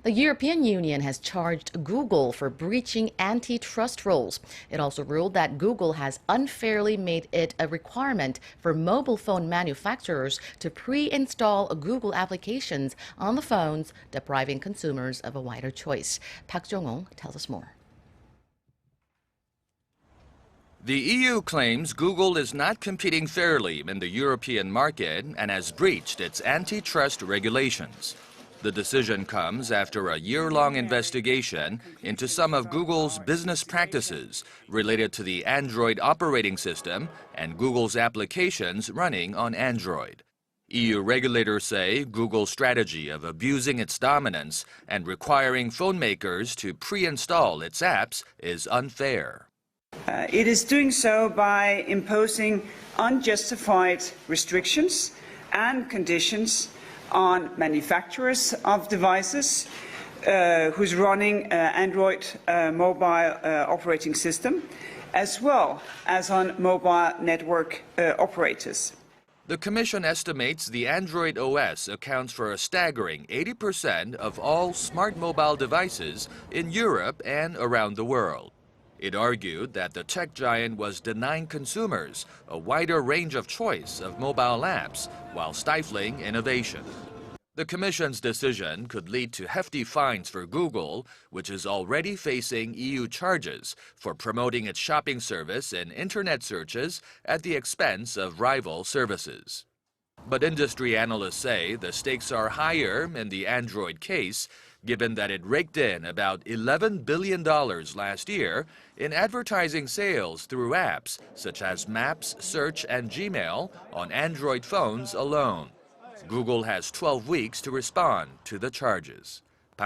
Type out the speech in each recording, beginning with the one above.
The European Union has charged Google for breaching antitrust rules. It also ruled that Google has unfairly made it a requirement for mobile phone manufacturers to pre-install Google applications on the phones, depriving consumers of a wider choice. Jong-hong tells us more. The EU claims Google is not competing fairly in the European market and has breached its antitrust regulations. The decision comes after a year-long investigation into some of Google's business practices related to the Android operating system and Google's applications running on Android. EU regulators say Google's strategy of abusing its dominance and requiring phone makers to pre-install its apps is unfair. It is doing so by imposing unjustified restrictions and conditions on manufacturers of devices who's running Android mobile operating system, as well as on mobile network operators. The Commission estimates the Android OS accounts for a staggering 80% of all smart mobile devices in Europe and around the world. It argued that the tech giant was denying consumers a wider range of choice of mobile apps while stifling innovation. The Commission's decision could lead to hefty fines for Google, which is already facing EU charges for promoting its shopping service in internet searches at the expense of rival services. But industry analysts say the stakes are higher in the Android case, given that it raked in about $11 billion last year in advertising sales through apps such as Maps, Search, and Gmail on Android phones alone. Google has 12 weeks to respond to the charges.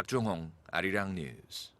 Jong-hong, Arirang News.